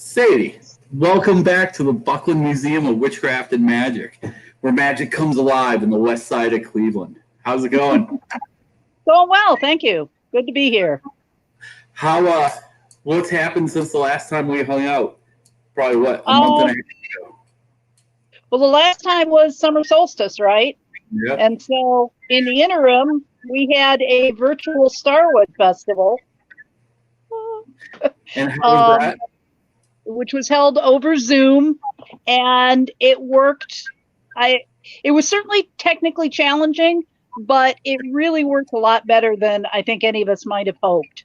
Sadie, welcome back to the Buckland Museum of Witchcraft and Magic, where magic comes alive in the west side of Cleveland. How's it going? Going well, thank you. Good to be here. What's happened since the last time we hung out? Probably what, a month and a half ago? Well, the last time was summer solstice, right? Yep. And so in the interim, we had a virtual Starwood festival. And how was that? Which was held over Zoom, and it worked. It was certainly technically challenging, but it really worked a lot better than I think any of us might have hoped.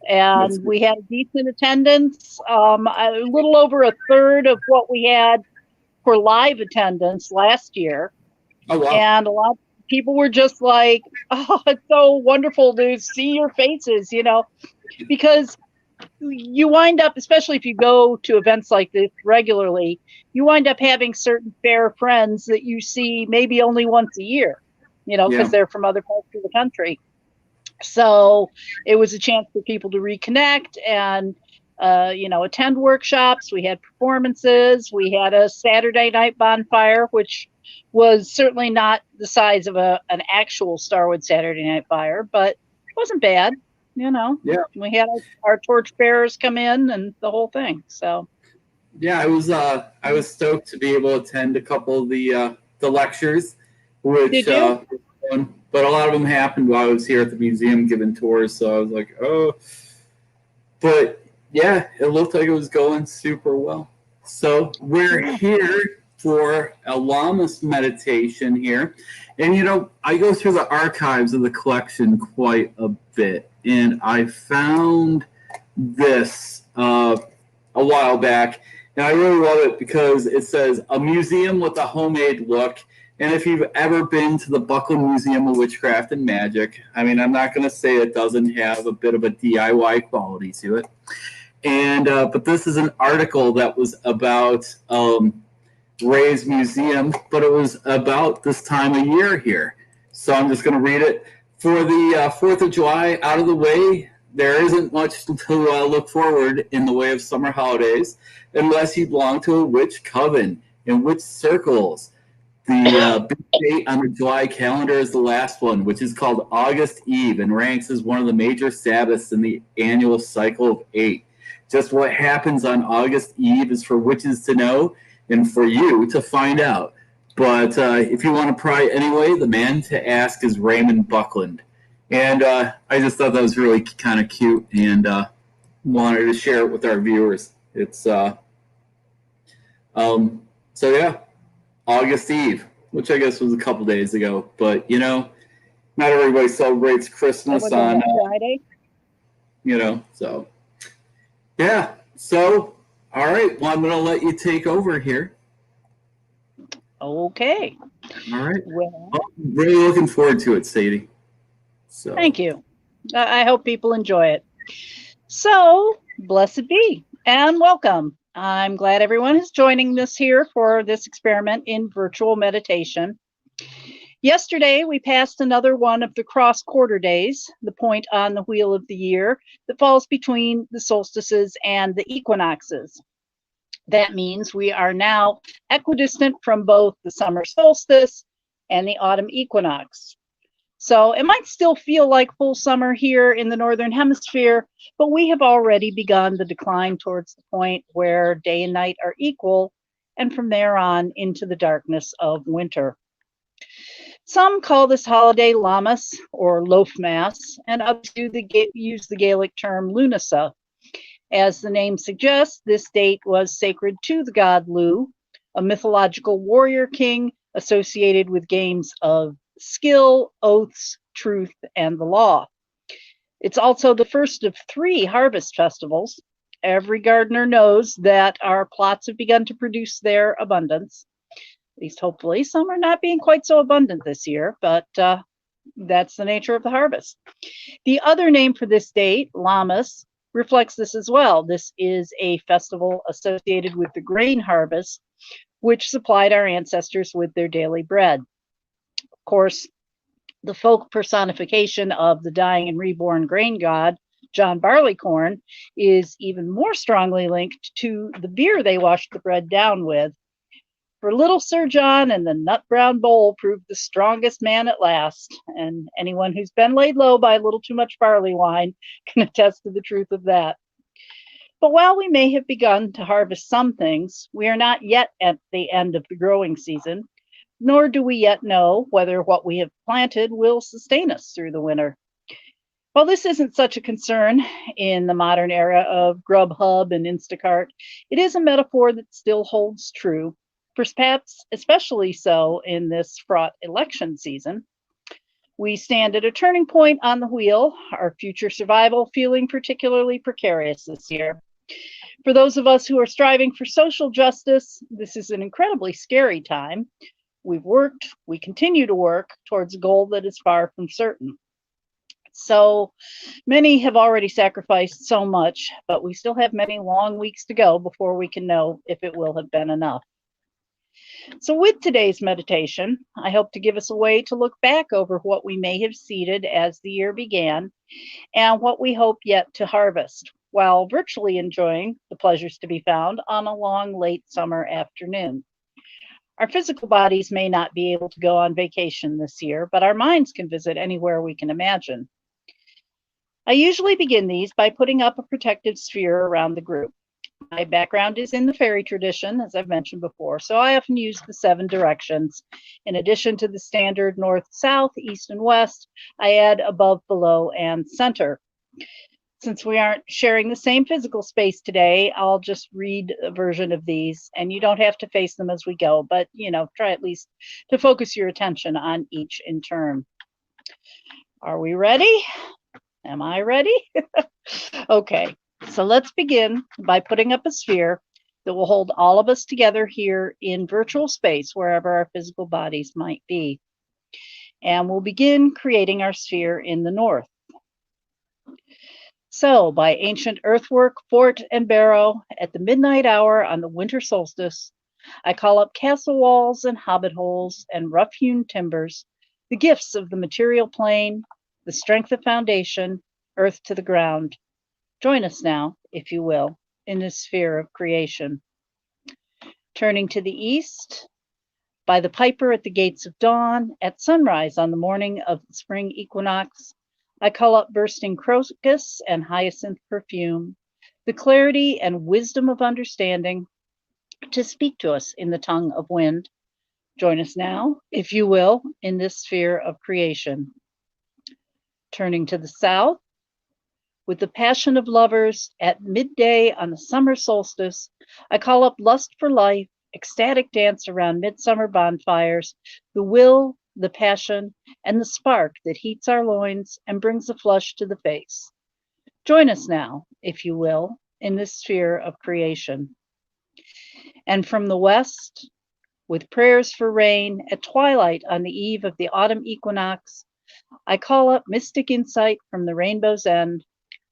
And we had a decent attendance, a little over a third of what we had for live attendance last year. Oh, wow. And a lot of people were just like, oh, it's so wonderful to see your faces, because you wind up, especially if you go to events like this regularly, you wind up having certain fair friends that you see maybe only once a year, because they're from other parts of the country. So it was a chance for people to reconnect and, attend workshops. We had performances. We had a Saturday night bonfire, which was certainly not the size of an actual Starwood Saturday night fire, but it wasn't bad. Yeah. We had our torch bearers come in and the whole thing. So, yeah, I was stoked to be able to attend a couple of the lectures, which but a lot of them happened while I was here at the museum giving tours. So I was like, oh, but yeah, it looked like it was going super well. So we're here for a Lammas meditation here, and I go through the archives of the collection quite a bit. And I found this a while back, and I really love it because it says, a museum with a homemade look. And if you've ever been to the Buckland Museum of Witchcraft and Magic, I mean, I'm not going to say it doesn't have a bit of a DIY quality to it. And but this is an article that was about Ray's museum, but it was about this time of year here. So I'm just going to read it. For the 4th of July out of the way, there isn't much to look forward in the way of summer holidays unless you belong to a witch coven and witch circles. The big date on the July calendar is the last one, which is called August Eve and ranks as one of the major Sabbaths in the annual cycle of 8. Just what happens on August Eve is for witches to know and for you to find out. But if you want to pry anyway, the man to ask is Raymond Buckland. And I just thought that was really kind of cute and wanted to share it with our viewers. It's so yeah, August Eve, which I guess was a couple days ago. But not everybody celebrates Christmas on Friday. So yeah. So all right, well, I'm going to let you take over here. Okay. All right. Well, I'm really looking forward to it, Sadie. So. Thank you. I hope people enjoy it. So, blessed be and welcome. I'm glad everyone is joining us here for this experiment in virtual meditation. Yesterday, we passed another one of the cross quarter days, the point on the wheel of the year that falls between the solstices and the equinoxes. That means we are now equidistant from both the summer solstice and the autumn equinox. So it might still feel like full summer here in the Northern Hemisphere, but we have already begun the decline towards the point where day and night are equal, and from there on into the darkness of winter. Some call this holiday Lammas or Loaf Mass, and others use the Gaelic term Lunasa. As the name suggests, this date was sacred to the God Lugh, a mythological warrior king associated with games of skill, oaths, truth, and the law. It's also the first of 3 harvest festivals. Every gardener knows that our plots have begun to produce their abundance. At least hopefully. Some are not being quite so abundant this year, but that's the nature of the harvest. The other name for this date, Lammas, reflects this as well. This is a festival associated with the grain harvest, which supplied our ancestors with their daily bread. Of course, the folk personification of the dying and reborn grain god John Barleycorn is even more strongly linked to the beer they washed the bread down with. For little Sir John and the nut brown bowl proved the strongest man at last, and anyone who's been laid low by a little too much barley wine can attest to the truth of that. But while we may have begun to harvest some things, we are not yet at the end of the growing season, nor do we yet know whether what we have planted will sustain us through the winter. While this isn't such a concern in the modern era of Grubhub and Instacart, it is a metaphor that still holds true, perhaps especially so in this fraught election season. We stand at a turning point on the wheel, our future survival feeling particularly precarious this year. For those of us who are striving for social justice, this is an incredibly scary time. We continue to work towards a goal that is far from certain. So many have already sacrificed so much, but we still have many long weeks to go before we can know if it will have been enough. So with today's meditation, I hope to give us a way to look back over what we may have seeded as the year began and what we hope yet to harvest, while virtually enjoying the pleasures to be found on a long, late summer afternoon. Our physical bodies may not be able to go on vacation this year, but our minds can visit anywhere we can imagine. I usually begin these by putting up a protective sphere around the group. My background is in the fairy tradition, as I've mentioned before, so I often use the 7 directions. In addition to the standard north, south, east, and west, I add above, below, and center. Since we aren't sharing the same physical space today, I'll just read a version of these, and you don't have to face them as we go, but try at least to focus your attention on each in turn. Are we ready? Am I ready? Okay, so let's begin by putting up a sphere that will hold all of us together here in virtual space, wherever our physical bodies might be. And we'll begin creating our sphere in the north. So, by ancient earthwork, fort, and barrow, at the midnight hour on the winter solstice, I call up castle walls and hobbit holes and rough-hewn timbers, the gifts of the material plane, the strength of foundation, earth to the ground. Join us now, if you will, in this sphere of creation. Turning to the east, by the piper at the gates of dawn, at sunrise on the morning of the spring equinox, I call up bursting crocus and hyacinth perfume, the clarity and wisdom of understanding, to speak to us in the tongue of wind. Join us now, if you will, in this sphere of creation. Turning to the south, with the passion of lovers at midday on the summer solstice, I call up lust for life, ecstatic dance around midsummer bonfires, the will, the passion, and the spark that heats our loins and brings a flush to the face. Join us now, if you will, in this sphere of creation. And from the west, with prayers for rain at twilight on the eve of the autumn equinox, I call up mystic insight from the rainbow's end,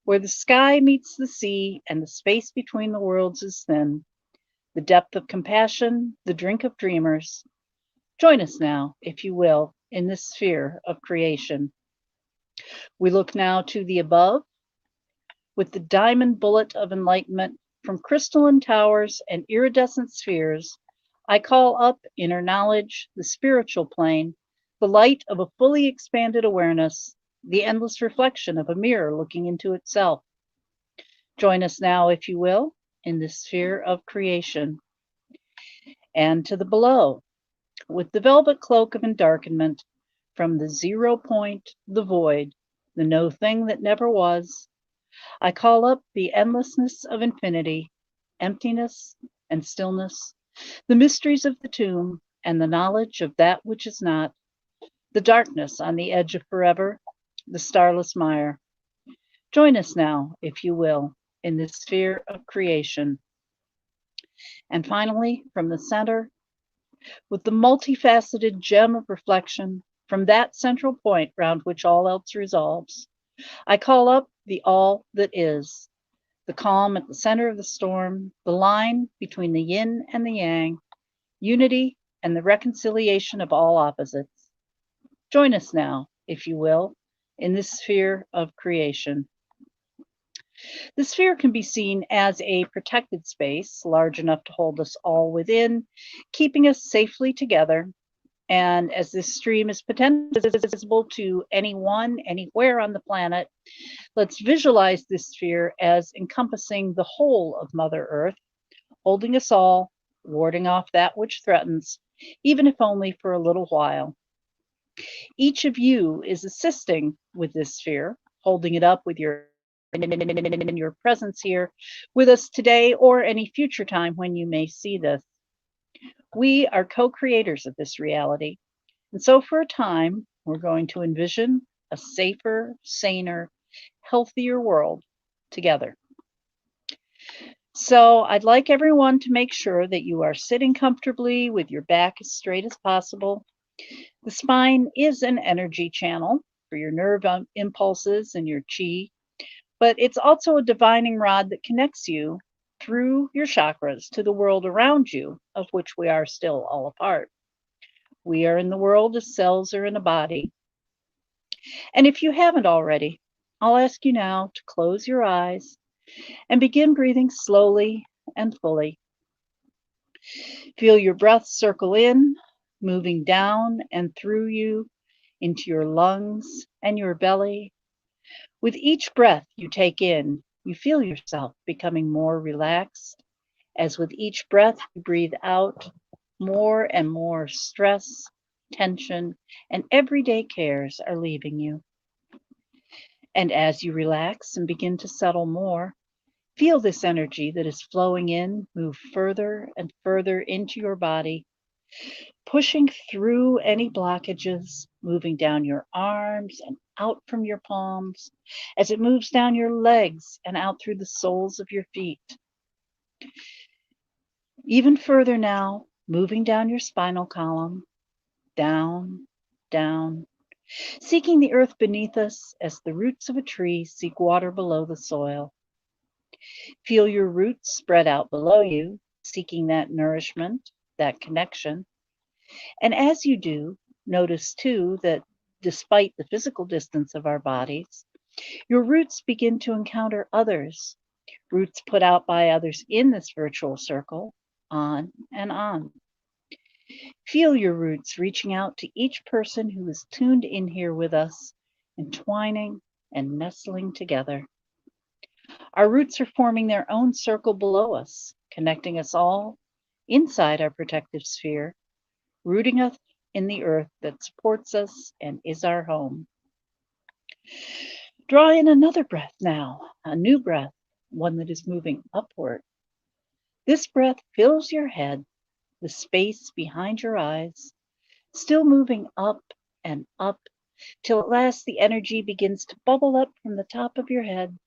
where the sky meets the sea and the space between the worlds is thin, the depth of compassion, the drink of dreamers. Join us now, if you will, in this sphere of creation. We look now to the above, with the diamond bullet of enlightenment from crystalline towers and iridescent spheres. I call up inner knowledge, the spiritual plane, the light of a fully expanded awareness, the endless reflection of a mirror looking into itself. Join us now, if you will, in this sphere of creation. And to the below, with the velvet cloak of endarkenment, from the 0 point, the void, the no thing that never was, I call up the endlessness of infinity, emptiness and stillness, the mysteries of the tomb and the knowledge of that which is not, the darkness on the edge of forever, the starless mire. Join us now, if you will, in this sphere of creation. And finally, from the center, with the multifaceted gem of reflection, from that central point round which all else resolves, I call up the all that is, the calm at the center of the storm, the line between the yin and the yang, unity and the reconciliation of all opposites. Join us now, if you will, in this sphere of creation. The sphere can be seen as a protected space, large enough to hold us all within, keeping us safely together. And as this stream is potentially visible to anyone, anywhere on the planet, let's visualize this sphere as encompassing the whole of Mother Earth, holding us all, warding off that which threatens, even if only for a little while. Each of you is assisting with this sphere, holding it up with your presence here with us today or any future time when you may see this. We are co-creators of this reality. And so for a time, we're going to envision a safer, saner, healthier world together. So I'd like everyone to make sure that you are sitting comfortably with your back as straight as possible. The spine is an energy channel for your nerve impulses and your chi, but it's also a divining rod that connects you through your chakras to the world around you, of which we are still all a part. We are in the world as cells are in a body. And if you haven't already, I'll ask you now to close your eyes and begin breathing slowly and fully. Feel your breath circle in, moving down and through you into your lungs and your belly. With each breath you take in, you feel yourself becoming more relaxed. As with each breath you breathe out, more and more stress, tension, and everyday cares are leaving you. And as you relax and begin to settle more, feel this energy that is flowing in move further and further into your body, pushing through any blockages, moving down your arms and out from your palms, as it moves down your legs and out through the soles of your feet. Even further now, moving down your spinal column, down, down, seeking the earth beneath us as the roots of a tree seek water below the soil. Feel your roots spread out below you, seeking that nourishment, that connection. And as you do, notice too that despite the physical distance of our bodies, your roots begin to encounter others, roots put out by others in this virtual circle, on and on. Feel your roots reaching out to each person who is tuned in here with us, entwining and nestling together. Our roots are forming their own circle below us, connecting us all inside our protective sphere, rooting us in the earth that supports us and is our home. Draw in another breath now, a new breath, one that is moving upward. This breath fills your head, the space behind your eyes, still moving up and up, till at last the energy begins to bubble up from the top of your head,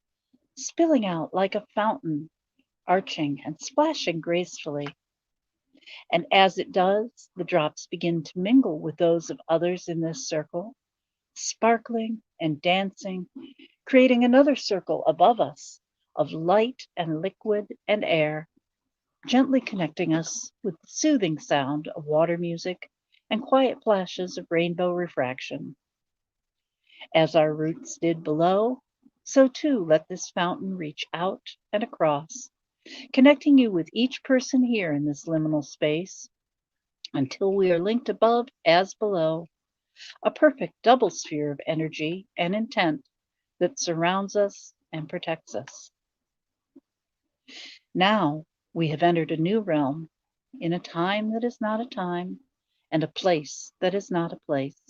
spilling out like a fountain, arching and splashing gracefully. And as it does, the drops begin to mingle with those of others in this circle, sparkling and dancing, creating another circle above us of light and liquid and air, gently connecting us with the soothing sound of water music and quiet flashes of rainbow refraction. As our roots did below, so too let this fountain reach out and across, connecting you with each person here in this liminal space until we are linked above as below, a perfect double sphere of energy and intent that surrounds us and protects us. Now we have entered a new realm in a time that is not a time and a place that is not a place.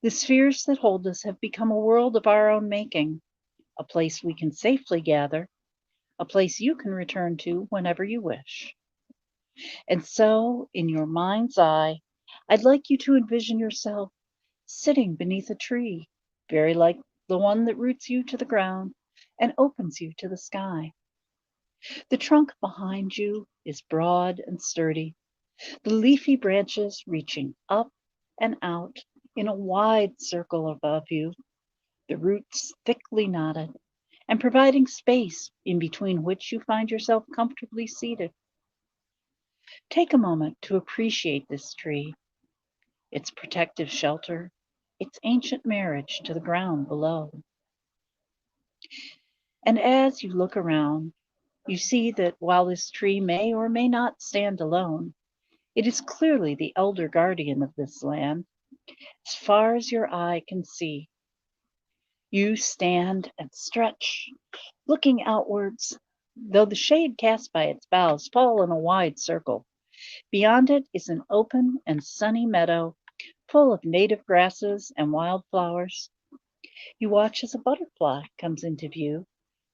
The spheres that hold us have become a world of our own making, a place we can safely gather, a place you can return to whenever you wish. And so, in your mind's eye, I'd like you to envision yourself sitting beneath a tree, very like the one that roots you to the ground and opens you to the sky. The trunk behind you is broad and sturdy, the leafy branches reaching up and out in a wide circle above you, the roots thickly knotted and providing space in between which you find yourself comfortably seated. Take a moment to appreciate this tree, its protective shelter, its ancient marriage to the ground below. And as you look around, you see that while this tree may or may not stand alone, it is clearly the elder guardian of this land, as far as your eye can see. You stand and stretch, looking outwards, though the shade cast by its boughs fall in a wide circle. Beyond it is an open and sunny meadow full of native grasses and wild flowers. You watch as a butterfly comes into view,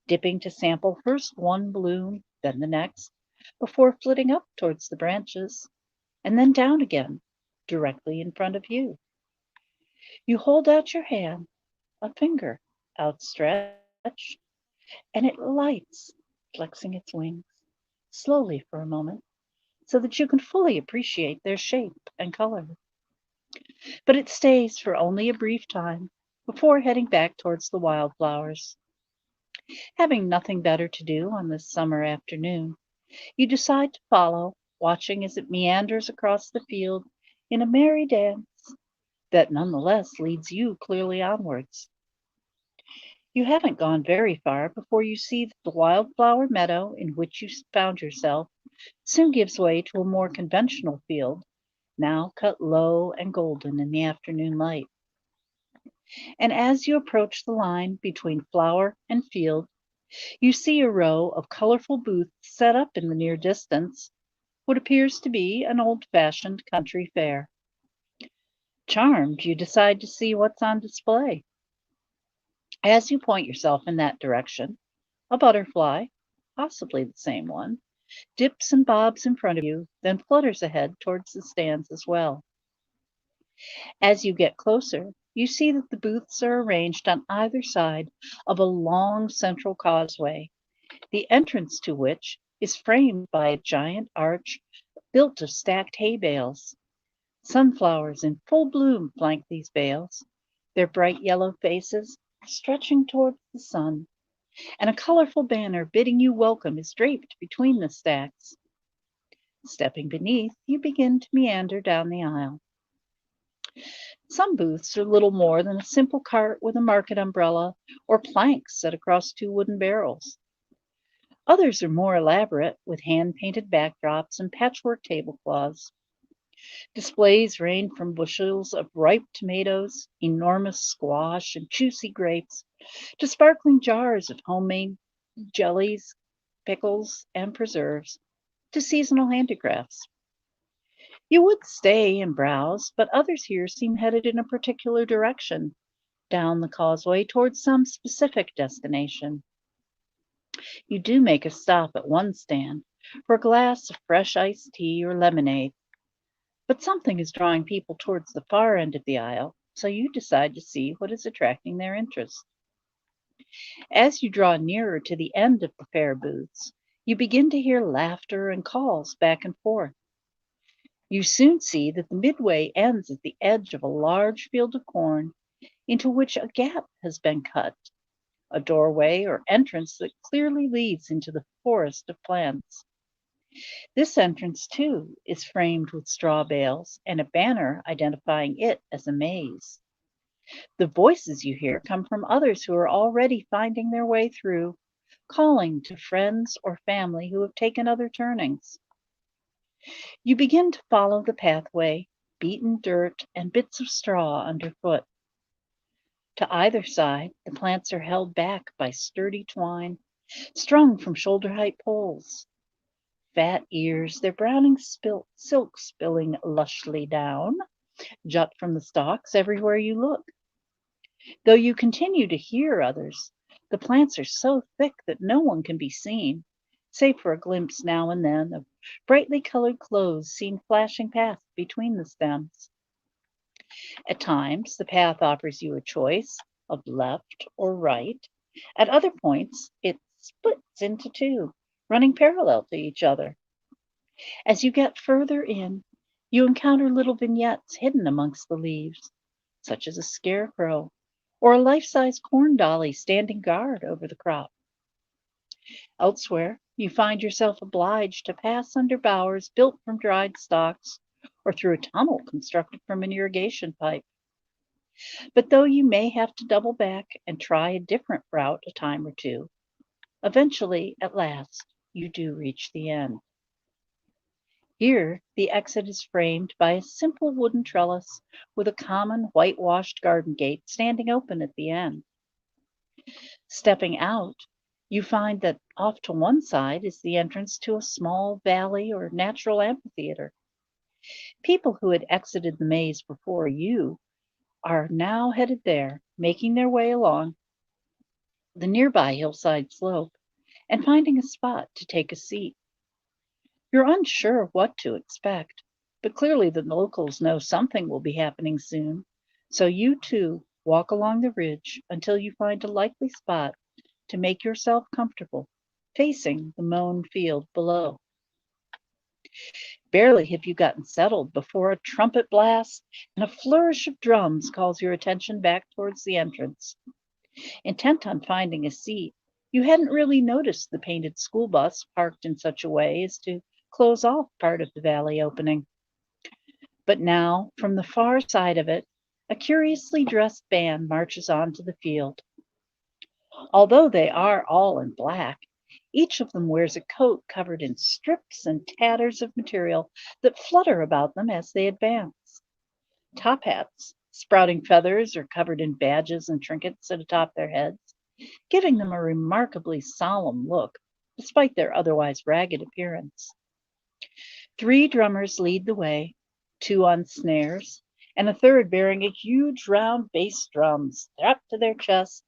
dipping to sample first one bloom, then the next, before flitting up towards the branches, and then down again, directly in front of you. You hold out your hand, a finger outstretched, and it lights, flexing its wings, slowly for a moment, so that you can fully appreciate their shape and color. But it stays for only a brief time before heading back towards the wildflowers. Having nothing better to do on this summer afternoon, you decide to follow, watching as it meanders across the field in a merry dance that nonetheless leads you clearly onwards. You haven't gone very far before you see that the wildflower meadow in which you found yourself soon gives way to a more conventional field, now cut low and golden in the afternoon light. And as you approach the line between flower and field, you see a row of colorful booths set up in the near distance, what appears to be an old-fashioned country fair. Charmed, you decide to see what's on display. As you point yourself in that direction, a butterfly, possibly the same one, dips and bobs in front of you, then flutters ahead towards the stands as well. As you get closer, you see that the booths are arranged on either side of a long central causeway, the entrance to which is framed by a giant arch built of stacked hay bales. Sunflowers in full bloom flank these bales, their bright yellow faces stretching towards the sun, and a colorful banner bidding you welcome is draped between the stacks. Stepping beneath, you begin to meander down the aisle. Some booths are little more than a simple cart with a market umbrella or planks set across two wooden barrels. Others are more elaborate, with hand-painted backdrops and patchwork tablecloths. Displays range from bushels of ripe tomatoes, enormous squash, and juicy grapes, to sparkling jars of homemade jellies, pickles, and preserves, to seasonal handicrafts. You would stay and browse, but others here seem headed in a particular direction, down the causeway towards some specific destination. You do make a stop at one stand for a glass of fresh iced tea or lemonade, but something is drawing people towards the far end of the aisle, so you decide to see what is attracting their interest. As you draw nearer to the end of the fair booths, you begin to hear laughter and calls back and forth. You soon see that the midway ends at the edge of a large field of corn into which a gap has been cut, a doorway or entrance that clearly leads into the forest of plants. This entrance, too, is framed with straw bales and a banner identifying it as a maze. The voices you hear come from others who are already finding their way through, calling to friends or family who have taken other turnings. You begin to follow the pathway, beaten dirt and bits of straw underfoot. To either side, the plants are held back by sturdy twine, strung from shoulder-height poles. Fat ears, their browning silk spilling lushly down, jut from the stalks everywhere you look. Though you continue to hear others, the plants are so thick that no one can be seen, save for a glimpse now and then of brightly colored clothes seen flashing past between the stems. At times, the path offers you a choice of left or right. At other points, it splits into two, running parallel to each other. As you get further in, you encounter little vignettes hidden amongst the leaves, such as a scarecrow or a life-size corn dolly standing guard over the crop. Elsewhere, you find yourself obliged to pass under bowers built from dried stalks or through a tunnel constructed from an irrigation pipe. But though you may have to double back and try a different route a time or two, Eventually, at last, you do reach the end. Here, the exit is framed by a simple wooden trellis with a common whitewashed garden gate standing open at the end. Stepping out, you find that off to one side is the entrance to a small valley or natural amphitheater. People who had exited the maze before you are now headed there, making their way along the nearby hillside slope and finding a spot to take a seat. You're unsure of what to expect, but clearly the locals know something will be happening soon, so you too walk along the ridge until you find a likely spot to make yourself comfortable, facing the mown field below. Barely have you gotten settled before a trumpet blast and a flourish of drums calls your attention back towards the entrance. Intent on finding a seat, you hadn't really noticed the painted school bus parked in such a way as to close off part of the valley opening. But now, from the far side of it, a curiously dressed band marches onto the field. Although they are all in black, each of them wears a coat covered in strips and tatters of material that flutter about them as they advance. Top hats, sprouting feathers, are covered in badges and trinkets atop their heads, giving them a remarkably solemn look, despite their otherwise ragged appearance. 3 drummers lead the way, 2 on snares, and a third bearing a huge round bass drum strapped to their chest.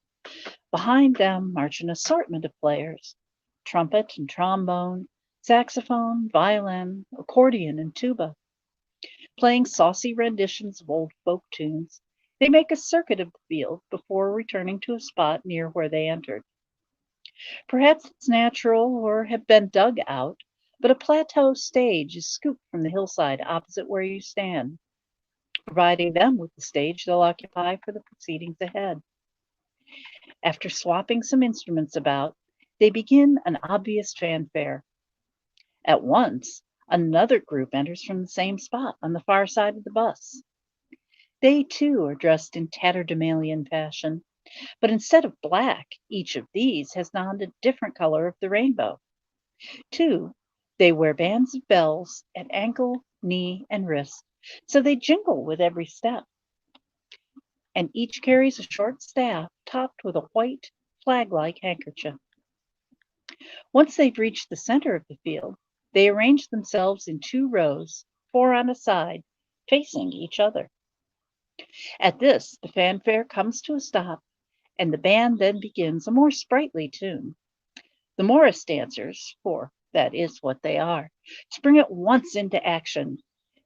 Behind them march an assortment of players: trumpet and trombone, saxophone, violin, accordion, and tuba. Playing saucy renditions of old folk tunes, they make a circuit of the field before returning to a spot near where they entered. Perhaps it's natural or have been dug out, but a plateau stage is scooped from the hillside opposite where you stand, providing them with the stage they'll occupy for the proceedings ahead. After swapping some instruments about, they begin an obvious fanfare. At once, another group enters from the same spot on the far side of the bus. They too are dressed in tatterdemalion fashion, but instead of black, each of these has donned a different color of the rainbow. 2, they wear bands of bells at ankle, knee, and wrist, so they jingle with every step. And each carries a short staff topped with a white flag-like handkerchief. Once they've reached the center of the field, they arrange themselves in 2 rows, 4 on a side, facing each other. At this, the fanfare comes to a stop, and the band then begins a more sprightly tune. The Morris dancers, for that is what they are, spring at once into action.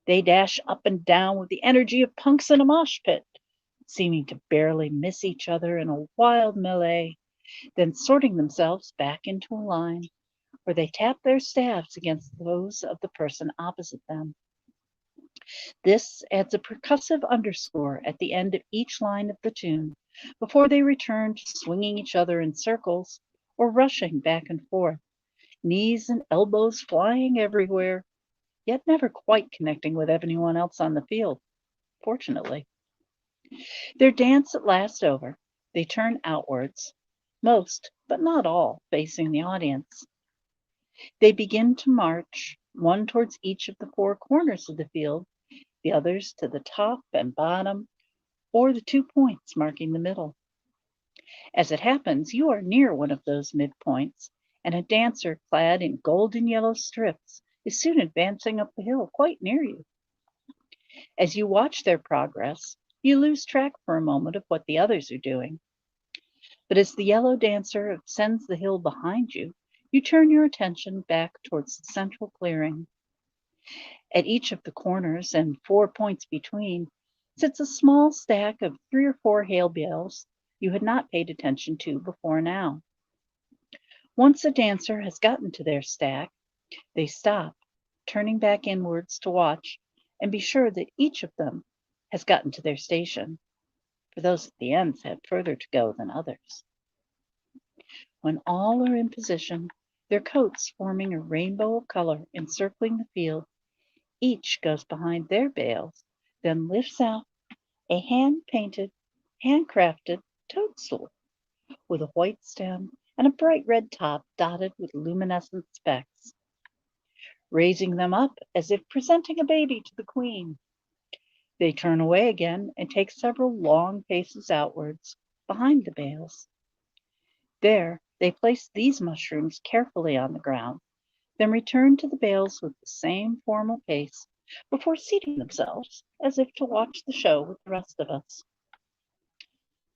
They dash up and down with the energy of punks in a mosh pit, seeming to barely miss each other in a wild melee, then sorting themselves back into a line, where they tap their staffs against those of the person opposite them. This adds a percussive underscore at the end of each line of the tune, before they return to swinging each other in circles or rushing back and forth, knees and elbows flying everywhere, yet never quite connecting with anyone else on the field, fortunately. Their dance at last over, they turn outwards, most, but not all, facing the audience. They begin to march, one towards each of the 4 corners of the field, the others to the top and bottom, or the 2 points marking the middle. As it happens, you are near one of those midpoints, and a dancer clad in golden yellow strips is soon advancing up the hill quite near you. As you watch their progress, you lose track for a moment of what the others are doing. But as the yellow dancer ascends the hill behind you, you turn your attention back towards the central clearing. At each of the corners and 4 points between sits a small stack of 3 or 4 hay bales you had not paid attention to before now. Once a dancer has gotten to their stack, they stop, turning back inwards to watch and be sure that each of them has gotten to their station, for those at the ends have further to go than others. When all are in position, their coats forming a rainbow of color encircling the field, each goes behind their bales, then lifts out a hand-painted, handcrafted toadstool with a white stem and a bright red top dotted with luminescent specks, raising them up as if presenting a baby to the queen. They turn away again and take several long paces outwards, behind the bales. There they place these mushrooms carefully on the ground, then return to the bales with the same formal pace before seating themselves as if to watch the show with the rest of us.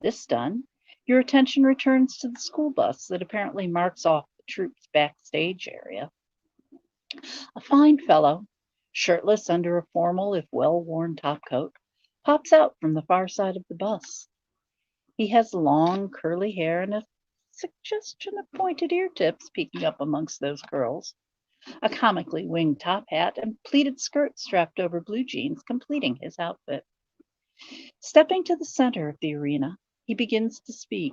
This done, your attention returns to the school bus that apparently marks off the troop's backstage area. A fine fellow, shirtless under a formal if well-worn topcoat, pops out from the far side of the bus. He has long curly hair and a suggestion of pointed ear tips peeking up amongst those curls, a comically winged top hat, and pleated skirt strapped over blue jeans completing his outfit. Stepping to the center of the arena, he begins to speak.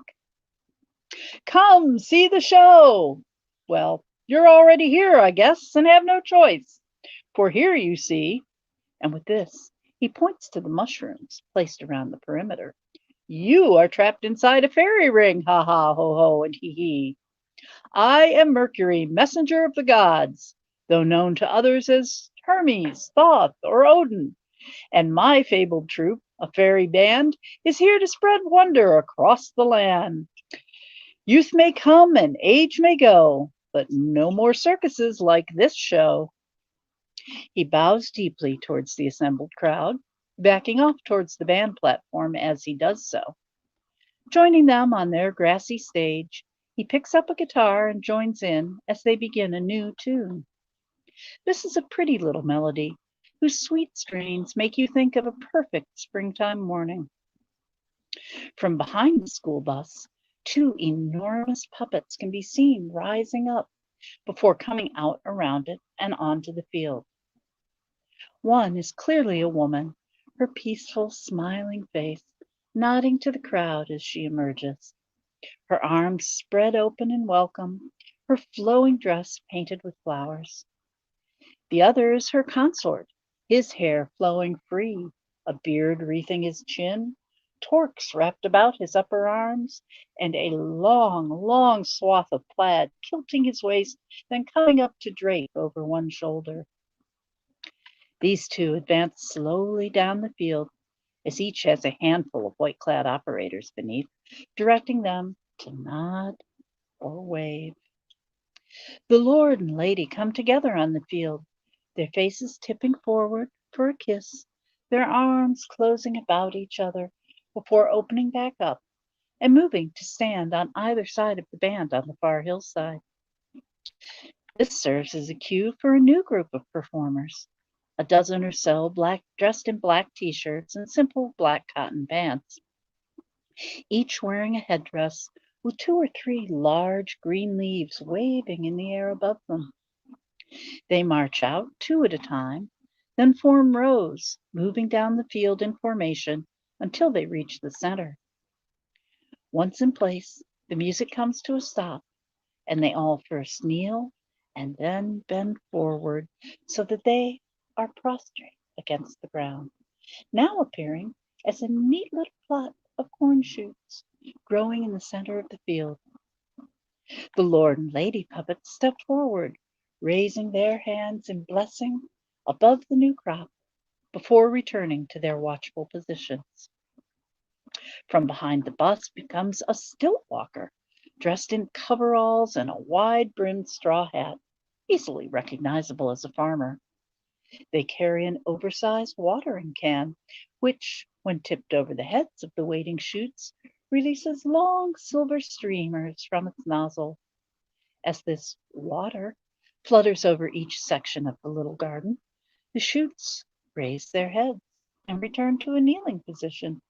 Come, see the show! Well, you're already here, I guess, and have no choice. For here you see, and with this, he points to the mushrooms placed around the perimeter. You are trapped inside a fairy ring, ha ha, ho ho, and hee hee. I am Mercury, messenger of the gods, though known to others as Hermes, Thoth, or Odin, and my fabled troupe, a fairy band, is here to spread wonder across the land. Youth may come and age may go, but no more circuses like this show. He bows deeply towards the assembled crowd, backing off towards the band platform as he does so. Joining them on their grassy stage, he picks up a guitar and joins in as they begin a new tune. This is a pretty little melody whose sweet strains make you think of a perfect springtime morning. From behind the school bus, two enormous puppets can be seen rising up before coming out around it and onto the field. One is clearly a woman, her peaceful, smiling face nodding to the crowd as she emerges, her arms spread open in welcome, her flowing dress painted with flowers. The other is her consort, his hair flowing free, a beard wreathing his chin, torques wrapped about his upper arms, and a long, long swath of plaid kilting his waist, then coming up to drape over one shoulder. These two advance slowly down the field, as each has a handful of white-clad operators beneath, directing them to nod or wave. The Lord and Lady come together on the field, their faces tipping forward for a kiss, their arms closing about each other before opening back up and moving to stand on either side of the band on the far hillside. This serves as a cue for a new group of performers, a dozen or so dressed in black t-shirts and simple black cotton pants, each wearing a headdress with 2 or 3 large green leaves waving in the air above them. They march out 2 at a time, then form rows, moving down the field in formation until they reach the center. Once in place, the music comes to a stop, and they all first kneel and then bend forward so that they are prostrate against the ground, now appearing as a neat little plot of corn shoots growing in the center of the field. The Lord and Lady puppets step forward, raising their hands in blessing above the new crop before returning to their watchful positions. From behind the bus comes a stilt walker, dressed in coveralls and a wide-brimmed straw hat, easily recognizable as a farmer. They carry an oversized watering can, which, when tipped over the heads of the waiting shoots, releases long silver streamers from its nozzle. As this water flutters over each section of the little garden, the shoots raise their heads and return to a kneeling position,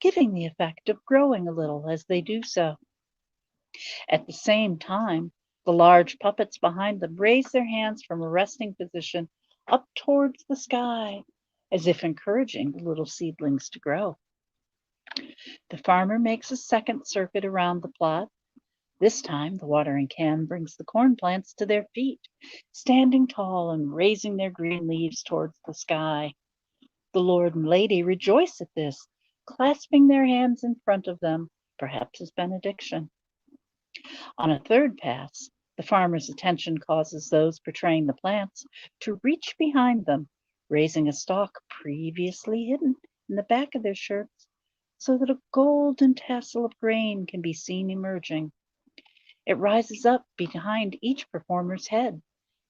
giving the effect of growing a little as they do so. At the same time, the large puppets behind them raise their hands from a resting position up towards the sky, as if encouraging the little seedlings to grow. The farmer makes a second circuit around the plot. This time, the watering can brings the corn plants to their feet, standing tall and raising their green leaves towards the sky. The Lord and Lady rejoice at this, clasping their hands in front of them, perhaps as benediction. On a third pass, the farmer's attention causes those portraying the plants to reach behind them, raising a stalk previously hidden in the back of their shirts so that a golden tassel of grain can be seen emerging. It rises up behind each performer's head,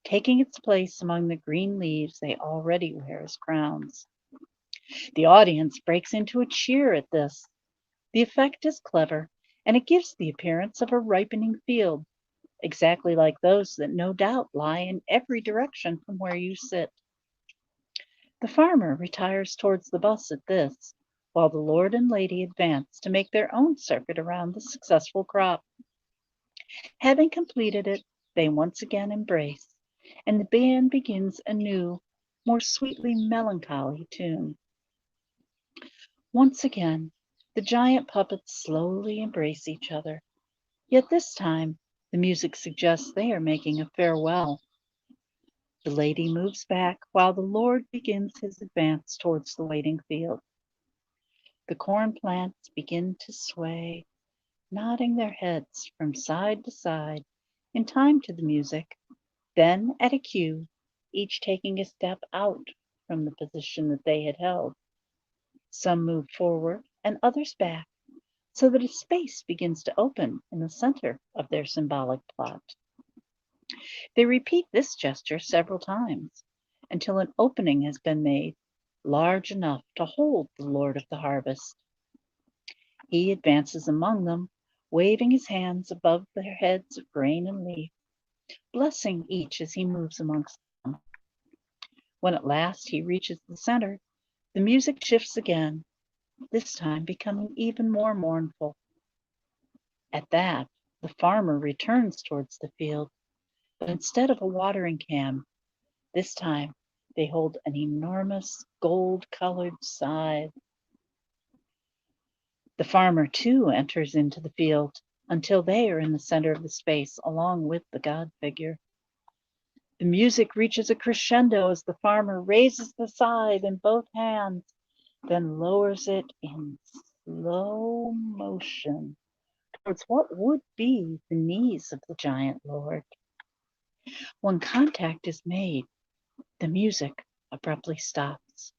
taking its place among the green leaves they already wear as crowns. The audience breaks into a cheer at this. The effect is clever, and it gives the appearance of a ripening field, exactly like those that no doubt lie in every direction from where you sit. The farmer retires towards the bus at this, while the lord and lady advance to make their own circuit around the successful crop. Having completed it, they once again embrace, and the band begins a new, more sweetly melancholy tune. Once again, the giant puppets slowly embrace each other, yet this time the music suggests they are making a farewell. The lady moves back while the lord begins his advance towards the waiting field. The corn plants begin to sway, nodding their heads from side to side in time to the music, then at a cue, each taking a step out from the position that they had held. Some move forward and others back, so that a space begins to open in the center of their symbolic plot. They repeat this gesture several times until an opening has been made large enough to hold the Lord of the harvest. He advances among them, waving his hands above their heads of grain and leaf, blessing each as he moves amongst them. When at last he reaches the center, the music shifts again, this time becoming even more mournful. At that, the farmer returns towards the field, but instead of a watering can, this time they hold an enormous gold-colored scythe. The farmer too enters into the field until they are in the center of the space along with the god figure. The music reaches a crescendo as the farmer raises the scythe in both hands, then lowers it in slow motion towards what would be the knees of the giant lord. When contact is made, the music abruptly stops,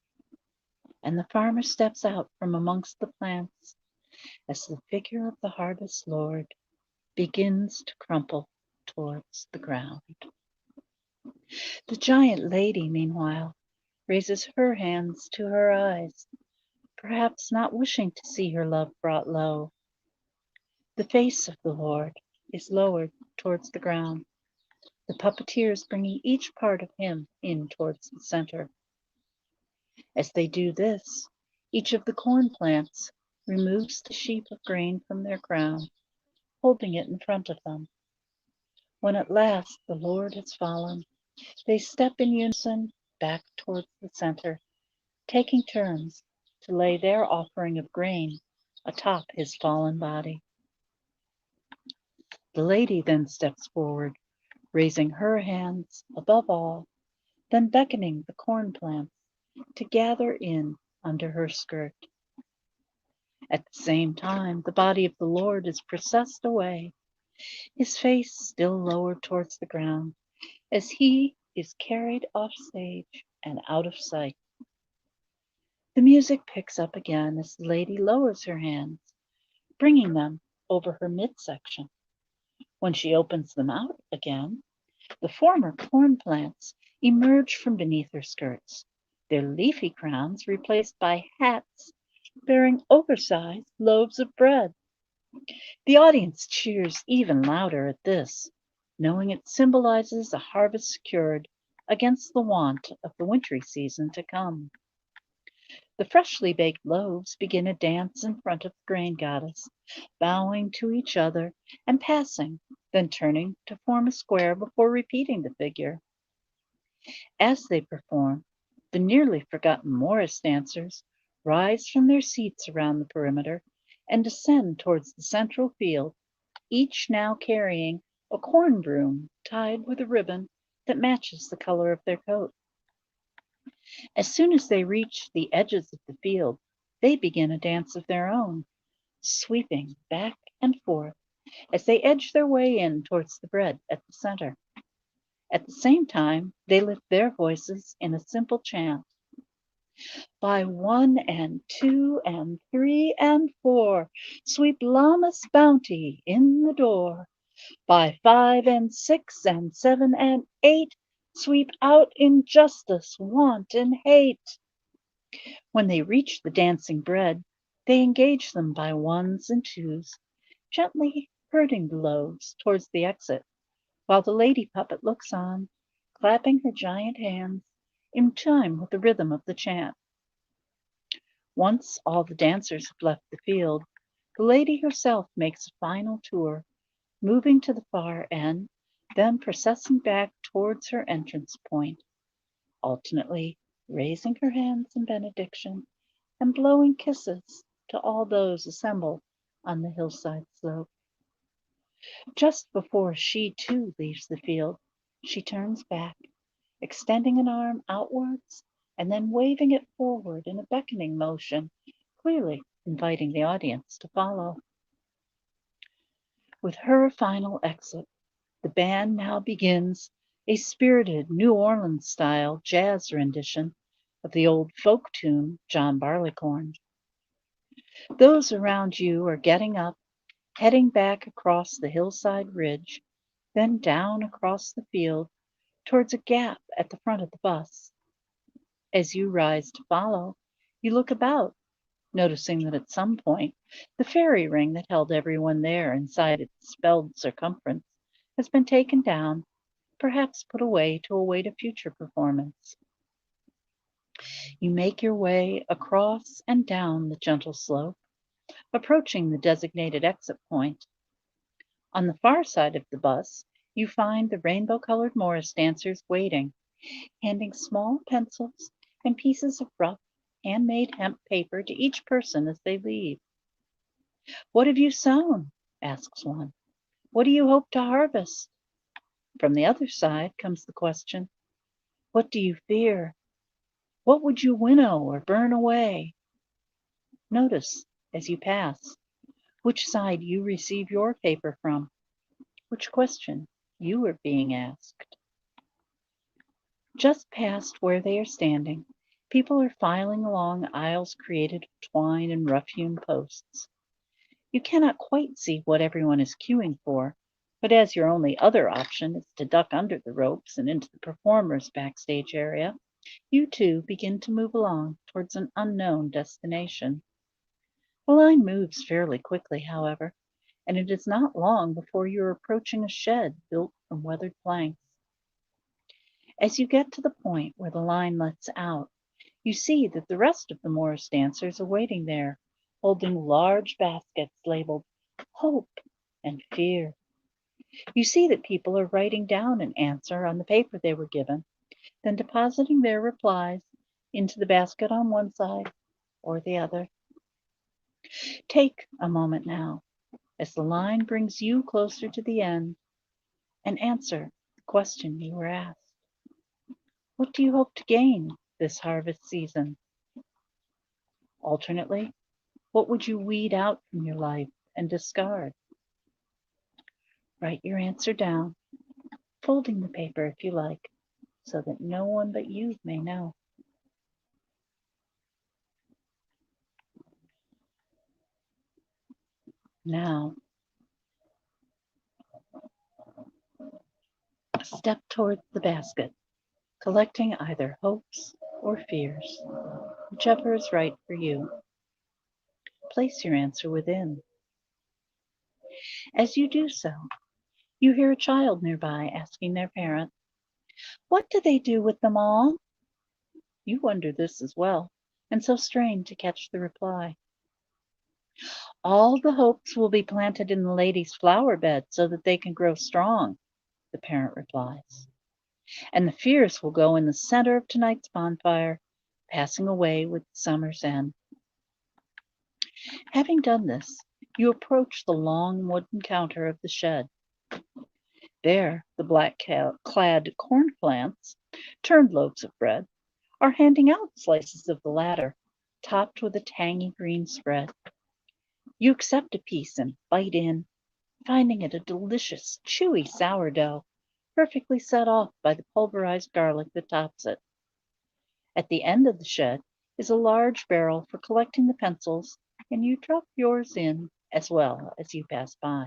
and the farmer steps out from amongst the plants as the figure of the harvest lord begins to crumple towards the ground. The giant lady, meanwhile, raises her hands to her eyes, perhaps not wishing to see her love brought low. The face of the Lord is lowered towards the ground, the puppeteers bringing each part of him in towards the center. As they do this, each of the corn plants removes the sheaf of grain from their crown, holding it in front of them. When at last the Lord has fallen, they step in unison back towards the center, taking turns to lay their offering of grain atop his fallen body. The lady then steps forward, raising her hands above all, then beckoning the corn plants to gather in under her skirt. At the same time, the body of the Lord is processed away, his face still lowered towards the ground, as he is carried off stage and out of sight. The music picks up again as the lady lowers her hands, bringing them over her midsection. When she opens them out again, the former corn plants emerge from beneath her skirts, their leafy crowns replaced by hats bearing oversized loaves of bread. The audience cheers even louder at this, knowing it symbolizes a harvest secured against the want of the wintry season to come. The freshly baked loaves begin a dance in front of the grain goddess, bowing to each other and passing, then turning to form a square before repeating the figure. As they perform, the nearly forgotten Morris dancers rise from their seats around the perimeter and descend towards the central field, each now carrying a corn broom tied with a ribbon that matches the color of their coat. As soon as they reach the edges of the field, they begin a dance of their own, sweeping back and forth as they edge their way in towards the bread at the center. At the same time, they lift their voices in a simple chant. By 1 and 2 and 3 and 4, sweep Lammas bounty in the door. By 5 and 6 and 7 and 8, sweep out injustice, want, and hate. When they reach the dancing bread, they engage them by ones and twos, gently herding the loaves towards the exit, while the lady puppet looks on, clapping her giant hands in time with the rhythm of the chant. Once all the dancers have left the field, the lady herself makes a final tour, moving to the far end, then processing back towards her entrance point, alternately raising her hands in benediction and blowing kisses to all those assembled on the hillside slope. Just before she too leaves the field, she turns back, extending an arm outwards and then waving it forward in a beckoning motion, clearly inviting the audience to follow. With her final exit, the band now begins a spirited New Orleans-style jazz rendition of the old folk tune, John Barleycorn. Those around you are getting up, heading back across the hillside ridge, then down across the field towards a gap at the front of the bus. As you rise to follow, you look about, noticing that at some point, the fairy ring that held everyone there inside its spelled circumference has been taken down, perhaps put away to await a future performance. You make your way across and down the gentle slope, approaching the designated exit point. On the far side of the bus, you find the rainbow-colored Morris dancers waiting, handing small pencils and pieces of rough, handmade hemp paper to each person as they leave. "What have you sown?" asks one. "What do you hope to harvest?" From the other side comes the question, "What do you fear? What would you winnow or burn away?" Notice, as you pass, which side you receive your paper from, which question you are being asked. Just past where they are standing, people are filing along aisles created of twine and rough-hewn posts. You cannot quite see what everyone is queuing for, but as your only other option is to duck under the ropes and into the performers' backstage area, you too begin to move along towards an unknown destination. The line moves fairly quickly, however, and it is not long before you are approaching a shed built from weathered planks. As you get to the point where the line lets out, you see that the rest of the Morris dancers are waiting there, holding large baskets labeled Hope and Fear. You see that people are writing down an answer on the paper they were given, then depositing their replies into the basket on one side or the other. Take a moment now, as the line brings you closer to the end, and answer the question you were asked. What do you hope to gain this harvest season? Alternately, what would you weed out from your life and discard? Write your answer down, folding the paper if you like, so that no one but you may know. Now, step toward the basket, collecting either hopes or fears, whichever is right for you. Place your answer within. As you do so, you hear a child nearby asking their parent, "What do they do with them all?" You wonder this as well, and so strain to catch the reply. "All the hopes will be planted in the lady's flower bed so that they can grow strong," the parent replies. "And the fears will go in the center of tonight's bonfire, passing away with summer's end." Having done this, you approach the long wooden counter of the shed. There, the black-clad corn plants, turned loaves of bread, are handing out slices of the latter, topped with a tangy green spread. You accept a piece and bite in, finding it a delicious, chewy sourdough, perfectly set off by the pulverized garlic that tops it. At the end of the shed is a large barrel for collecting the pencils, and you drop yours in as well as you pass by.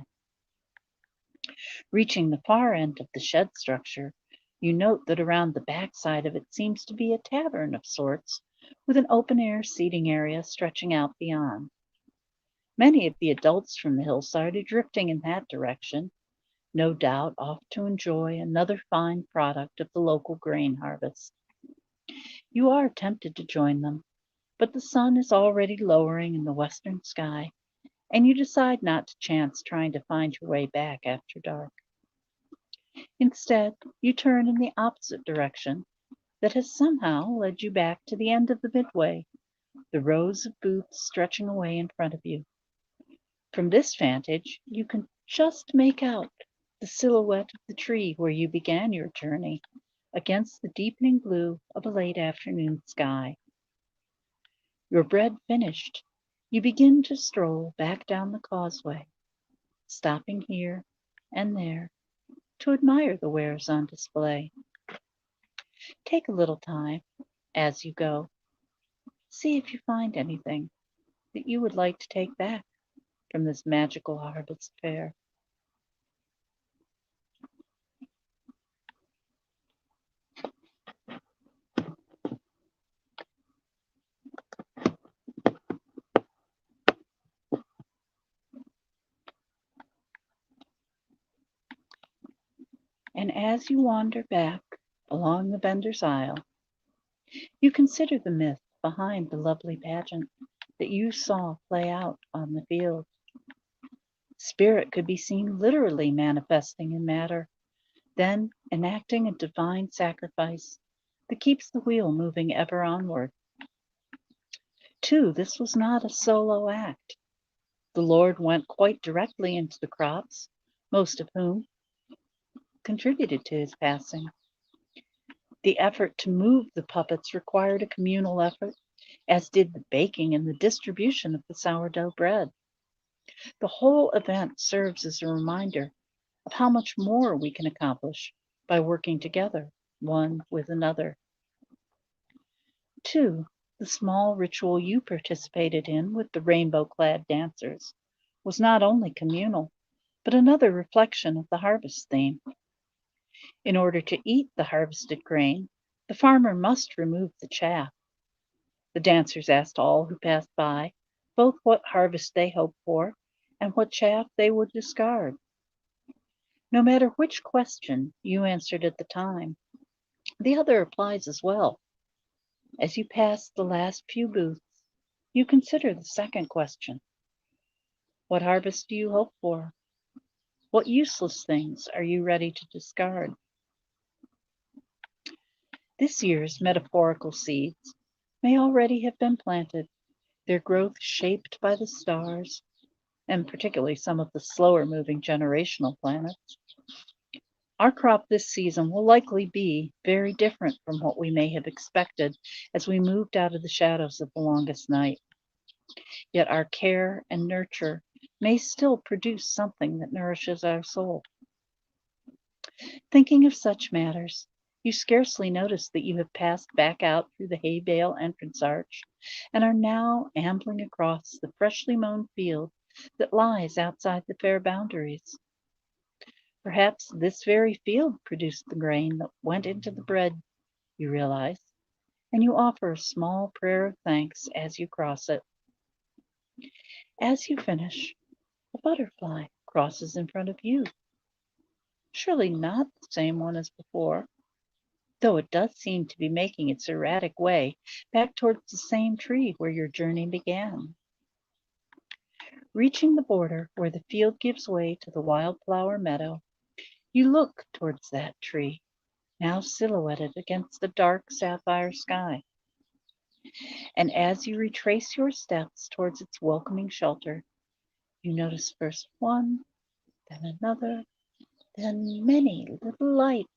Reaching the far end of the shed structure, you note that around the back side of it seems to be a tavern of sorts, with an open-air seating area stretching out beyond. Many of the adults from the hillside are drifting in that direction, no doubt off to enjoy another fine product of the local grain harvest. You are tempted to join them, but the sun is already lowering in the western sky, and you decide not to chance trying to find your way back after dark. Instead, you turn in the opposite direction that has somehow led you back to the end of the midway, the rows of booths stretching away in front of you. From this vantage, you can just make out the silhouette of the tree where you began your journey against the deepening blue of a late afternoon sky. Your bread finished, you begin to stroll back down the causeway, stopping here and there to admire the wares on display. Take a little time as you go. See if you find anything that you would like to take back from this magical harvest fair. And as you wander back along the vendor's aisle, you consider the myth behind the lovely pageant that you saw play out on the field. Spirit could be seen literally manifesting in matter, then enacting a divine sacrifice that keeps the wheel moving ever onward. Two, this was not a solo act. The Lord went quite directly into the crops, most of whom contributed to his passing. The effort to move the puppets required a communal effort, as did the baking and the distribution of the sourdough bread. The whole event serves as a reminder of how much more we can accomplish by working together, one with another. Two, the small ritual you participated in with the rainbow-clad dancers was not only communal, but another reflection of the harvest theme. In order to eat the harvested grain, the farmer must remove the chaff. The dancers asked all who passed by both what harvest they hoped for and what chaff they would discard. No matter which question you answered at the time, the other applies as well. As you pass the last few booths, you consider the second question. What harvest do you hope for? What useless things are you ready to discard? This year's metaphorical seeds may already have been planted, their growth shaped by the stars, and particularly some of the slower moving generational planets. Our crop this season will likely be very different from what we may have expected as we moved out of the shadows of the longest night. Yet our care and nurture may still produce something that nourishes our soul. Thinking of such matters, you scarcely notice that you have passed back out through the hay bale entrance arch and are now ambling across the freshly mown field that lies outside the fair boundaries. Perhaps this very field produced the grain that went into the bread, you realize, and you offer a small prayer of thanks as you cross it. As you finish, a butterfly crosses in front of you. Surely not the same one as before, though it does seem to be making its erratic way back towards the same tree where your journey began. Reaching the border where the field gives way to the wildflower meadow, you look towards that tree, now silhouetted against the dark sapphire sky. And as you retrace your steps towards its welcoming shelter, you notice first one, then another, then many little lights.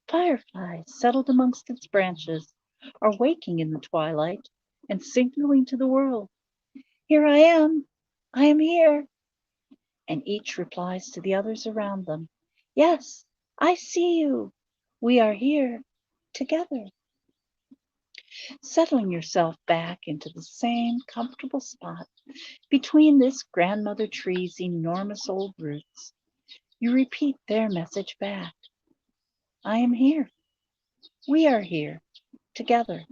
Fireflies settled amongst its branches are waking in the twilight and signaling to the world, "Here I am here." and each replies to the others around them, "Yes, I see you. We are here together." Settling yourself back into the same comfortable spot between this grandmother tree's enormous old roots, you repeat their message back. "I am here. We are here together."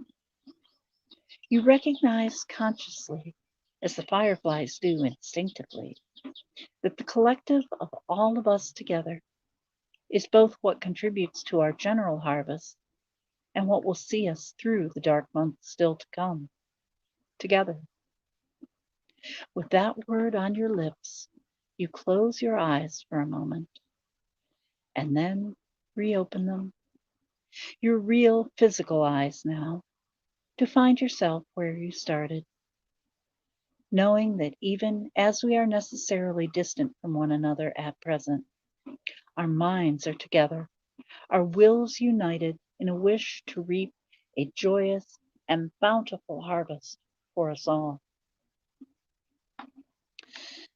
You recognize consciously, as the fireflies do instinctively, that the collective of all of us together is both what contributes to our general harvest and what will see us through the dark months still to come, together. With that word on your lips, you close your eyes for a moment and then reopen them, your real physical eyes now, to find yourself where you started, knowing that even as we are necessarily distant from one another at present, our minds are together, our wills united in a wish to reap a joyous and bountiful harvest for us all.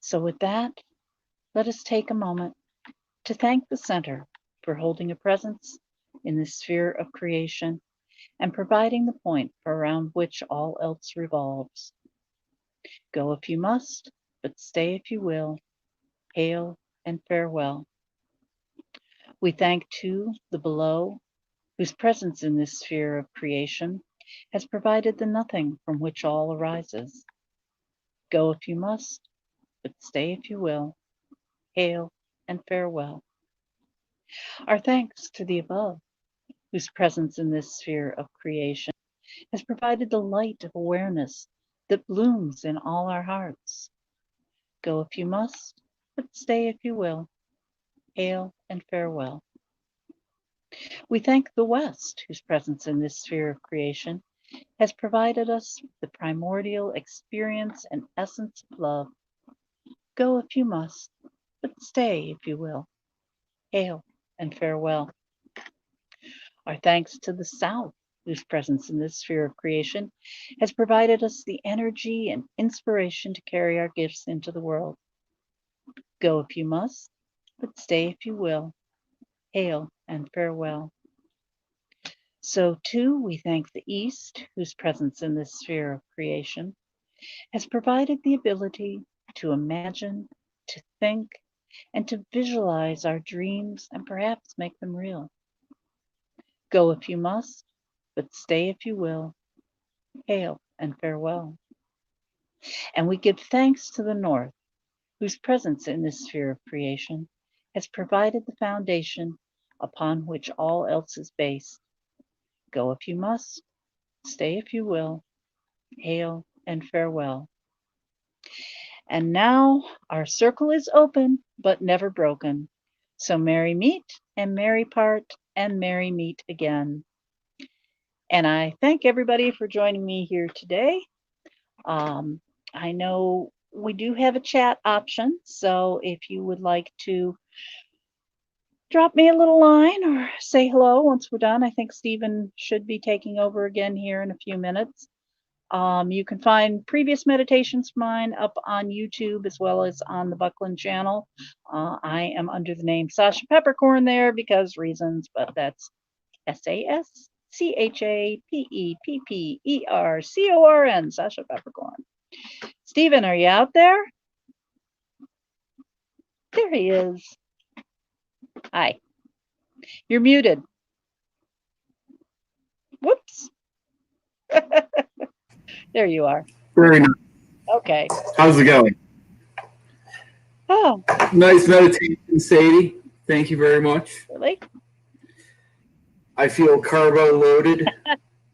So with that, let us take a moment to thank the Center for holding a presence in the sphere of creation and providing the point around which all else revolves. Go if you must, but stay if you will. Hail and farewell. We thank too the below, whose presence in this sphere of creation has provided the nothing from which all arises. Go if you must, but stay if you will. Hail and farewell. Our thanks to the above, whose presence in this sphere of creation has provided the light of awareness that blooms in all our hearts. Go if you must, but stay if you will. Hail and farewell. We thank the West, whose presence in this sphere of creation has provided us the primordial experience and essence of love. Go if you must, but stay if you will. Hail and farewell. Our thanks to the South, whose presence in this sphere of creation has provided us the energy and inspiration to carry our gifts into the world. Go if you must, but stay if you will. Hail and farewell. So too we thank the East, whose presence in this sphere of creation has provided the ability to imagine, to think, and to visualize our dreams and perhaps make them real. Go if you must, but stay if you will. Hail and farewell. And we give thanks to the North, whose presence in this sphere of creation has provided the foundation upon which all else is based. Go if you must, stay if you will. Hail and farewell. And now our circle is open, but never broken. So merry meet and merry part and merry meet again. And I thank everybody for joining me here today. I know we do have a chat option, so if you would like to drop me a little line or say hello once we're done. I think Stephen should be taking over again here in a few minutes. You can find previous meditations of mine up on YouTube as well as on the Buckland channel. I am under the name Sasha Peppercorn there because reasons, but that's SASCHAPEPPERCORN, Sasha Peppercorn. Stephen, are you out there? There he is. Hi. You're muted. Whoops. There you are. Very nice. Okay. How's it going? Oh. Nice meditation, Sadie. Thank you very much. Really? I feel carbo loaded.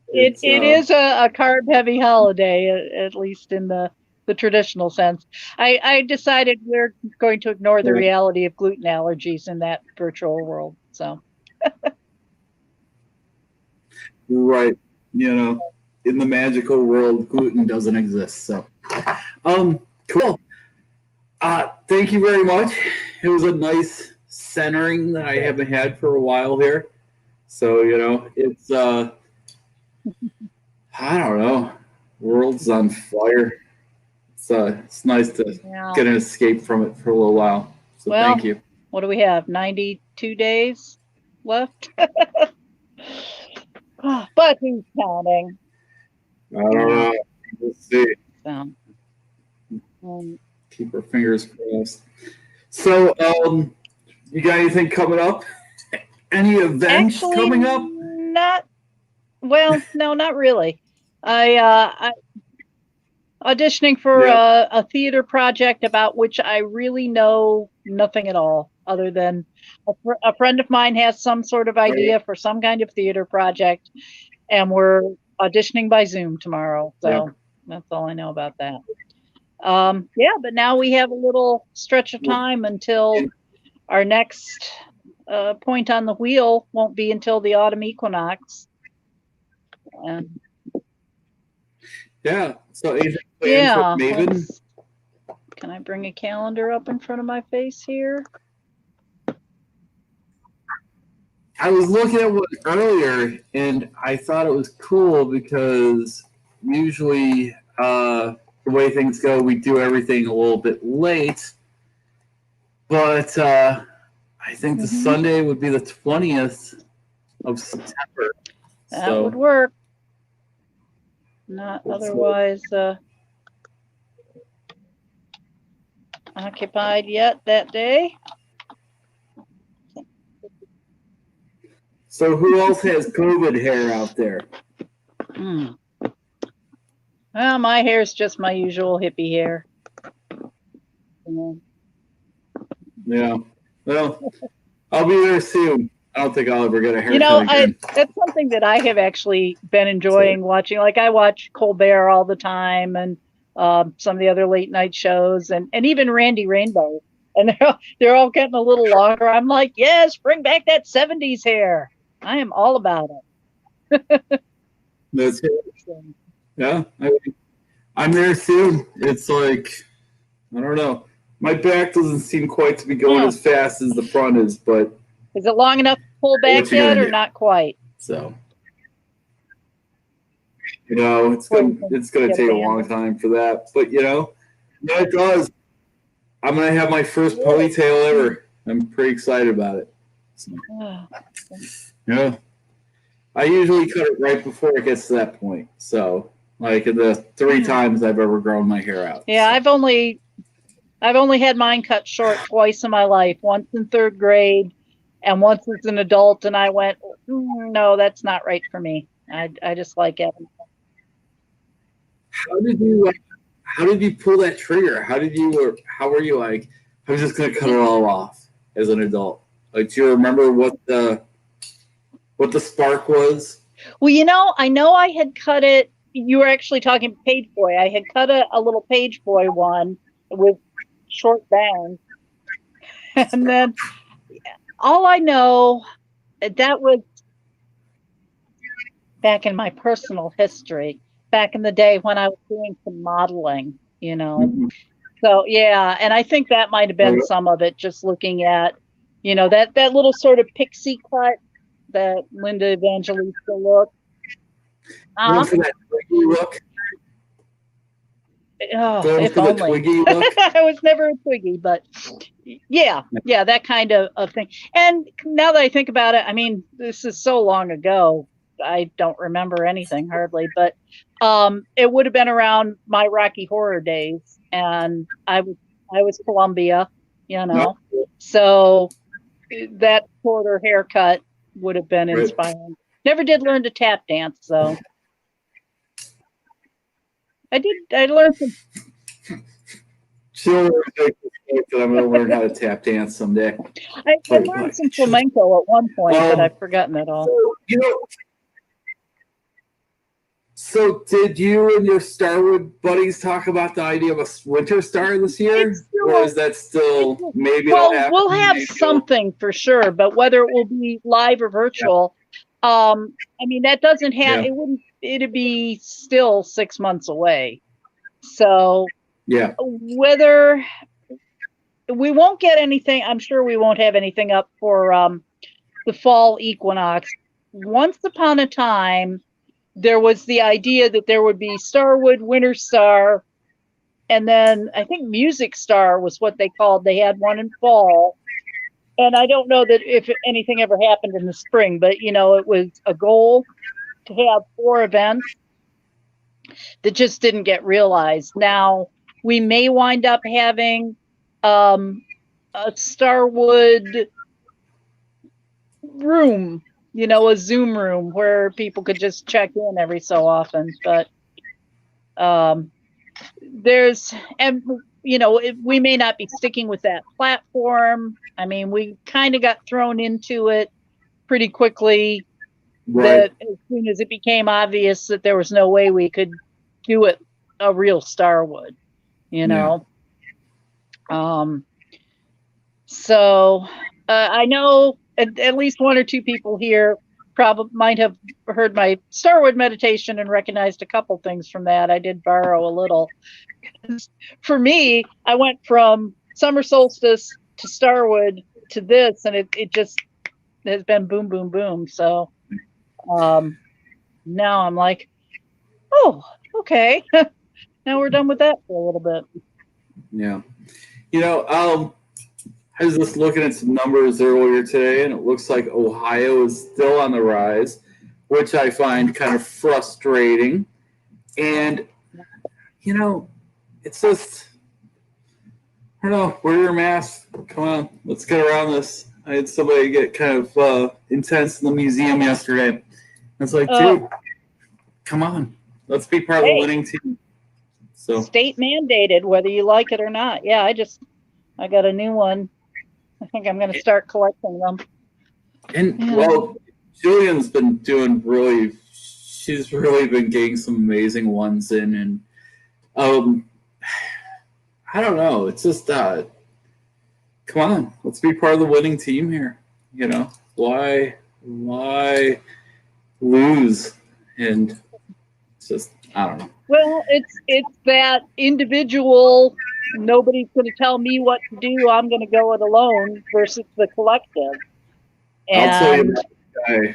It is a carb-heavy holiday, at least in the traditional sense. I decided we're going to ignore the reality of gluten allergies in that virtual world. So. Right. You know, in the magical world, gluten doesn't exist. So, cool. Thank you very much. It was a nice centering that I haven't had for a while here. So, you know, it's, I don't know, world's on fire. it's nice to get an escape from it for a little while. So well, thank you. What do we have? 92 days left? But who's counting? I don't know. We'll see. So, keep our fingers crossed. So, you got anything coming up? Any events coming up? No, not really. I auditioning for a theater project about which I really know nothing at all, other than a friend of mine has some sort of idea for some kind of theater project, and we're auditioning by Zoom tomorrow. So that's all I know about that. But now we have a little stretch of time until our next point on the wheel won't be until the autumn equinox. So anything planned for Maven? Can I bring a calendar up in front of my face here? I was looking at one earlier, and I thought it was cool because usually the way things go, we do everything a little bit late. But I think the Sunday would be the 20th of September. That would work. Not otherwise occupied yet that day. So who else has COVID hair out there? Well, my hair is just my usual hippie hair. Yeah. Well, I'll be there soon. I don't think I'll ever get a haircut again. That's something that I have actually been enjoying watching. Like I watch Colbert all the time, and some of the other late night shows, and even Randy Rainbow, and they're all getting a little longer. I'm like, yes, bring back that 70s hair. I am all about it. That's it. Yeah, I'm there soon. It's like, I don't know. My back doesn't seem quite to be going as fast as the front is, but is it long enough to pull back yet, or not quite? So, it's gonna take a long time for that. But it does. I'm gonna have my first ponytail ever. I'm pretty excited about it. So, yeah. I usually cut it right before it gets to that point. So, like the 3 times I've ever grown my hair out. Yeah, so. I've only had mine cut short twice in my life. Once in 3rd grade, and once as an adult. And I went, no, that's not right for me. I just like it. How did you pull that trigger? How were you like, I was just gonna cut it all off as an adult? Like, do you remember what the spark was? Well, I know I had cut it. You were actually talking Page Boy. I had cut a little Page Boy one with short bangs. And then all I know, that was back in my personal history, back in the day when I was doing some modeling, So, yeah, and I think that might have been some of it, just looking at, that little sort of pixie cut, that Linda Evangelista look. For that Twiggy look? Oh, if only. I was never a Twiggy, but yeah, that kind of thing. And now that I think about it, I mean, this is so long ago, I don't remember anything hardly, but it would have been around my Rocky Horror days, and I was Columbia, so that shorter haircut would have been inspiring. Never did learn to tap dance, though. I learned some. I'm going to learn how to tap dance someday. I learned some flamenco at one point, but I've forgotten it all. So did you and your Starwood buddies talk about the idea of a Winterstar this year? Or is that still maybe it'll happen? We'll have something for sure, but whether it will be live or virtual, I mean, that doesn't have, it'd be still 6 months away. So whether we won't get anything, I'm sure we won't have anything up for the fall equinox. Once upon a time, there was the idea that there would be Starwood, Winterstar, And then I think Music Star was what they called. They had one in fall. And I don't know that if anything ever happened in the spring, but it was a goal to have 4 events that just didn't get realized. Now we may wind up having a Starwood room, a Zoom room where people could just check in every so often. But we may not be sticking with that platform. I mean, we kind of got thrown into it pretty quickly. Right. That as soon as it became obvious that there was no way we could do it a real Starwood, So I know at least 1 or 2 people here probably might have heard my Starwood meditation and recognized a couple things from that. I did borrow a little. For me, I went from summer solstice to Starwood to this, and it just has been boom, boom, boom. So now I'm like, oh, okay. Now we're done with that for a little bit. Yeah. I was just looking at some numbers earlier today, and it looks like Ohio is still on the rise, which I find kind of frustrating. And, it's just, I don't know, wear your mask. Come on, let's get around this. I had somebody get kind of intense in the museum yesterday. It's like, dude, come on. Let's be part of the winning team. So state mandated, whether you like it or not. Yeah, I got a new one. I think I'm going to start collecting them. And well, Julian's been doing she's really been getting some amazing ones in, and I don't know. It's just come on, let's be part of the winning team here. Why lose? And it's just, I don't know. Well, it's that individual. Nobody's going to tell me what to do. I'm going to go it alone versus the collective. And I'll tell you that guy.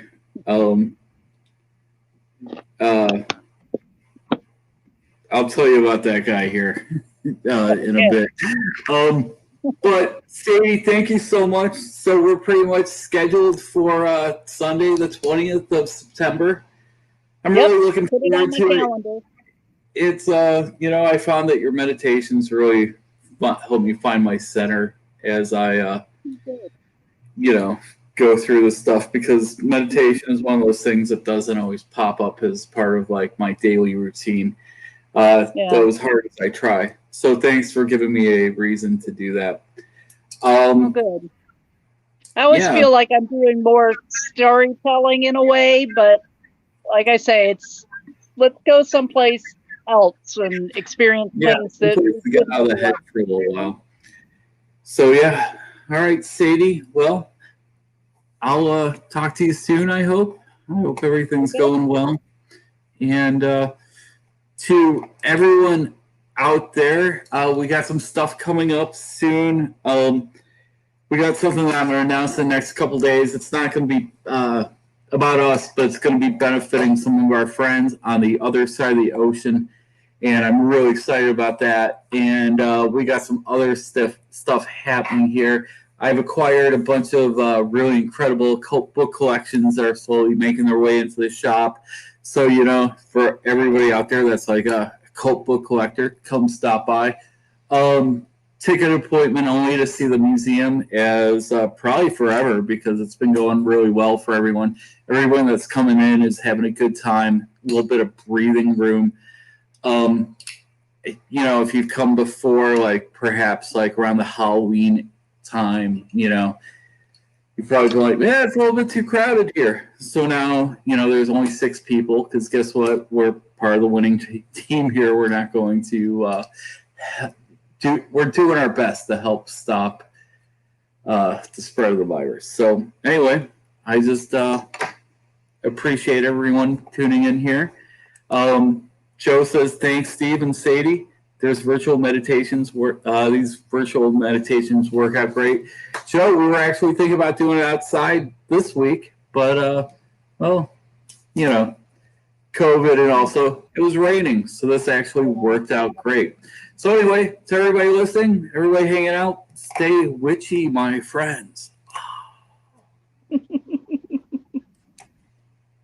I'll tell you about that guy here in a bit. But Sadie, thank you so much. So we're pretty much scheduled for Sunday, the 20th of September. I'm really looking forward to it. It's I found that your meditations really help me find my center as I go through this stuff, because meditation is one of those things that doesn't always pop up as part of like my daily routine. Though as hard as I try. So thanks for giving me a reason to do that. Good. I always feel like I'm doing more storytelling in a way, but like I say, let's go someplace else and experience things that to get out of the head for a little while. So all right, Sadie. Well, I'll talk to you soon. I hope everything's going well. And to everyone out there, we got some stuff coming up soon. We got something that I'm going to announce in the next couple days. It's not going to be about us, but it's going to be benefiting some of our friends on the other side of the ocean. And I'm really excited about that. And we got some other stuff happening here. I've acquired a bunch of really incredible cult book collections that are slowly making their way into the shop. So, for everybody out there that's like a cult book collector, come stop by. Ticket appointment only to see the museum as probably forever, because it's been going really well for everyone. Everyone that's coming in is having a good time, a little bit of breathing room. If you've come before, like perhaps like around the Halloween time, you're probably going like, man, it's a little bit too crowded here. So now, there's only 6 people, because guess what? We're part of the winning team here. We're not going to we're doing our best to help stop the spread of the virus. So anyway, I just appreciate everyone tuning in here. Joe says, thanks, Steve and Sadie. There's virtual meditations. These virtual meditations work out great. Joe, we were actually thinking about doing it outside this week, but, COVID, and also it was raining, so this actually worked out great. So anyway, to everybody listening, everybody hanging out, stay witchy, my friends.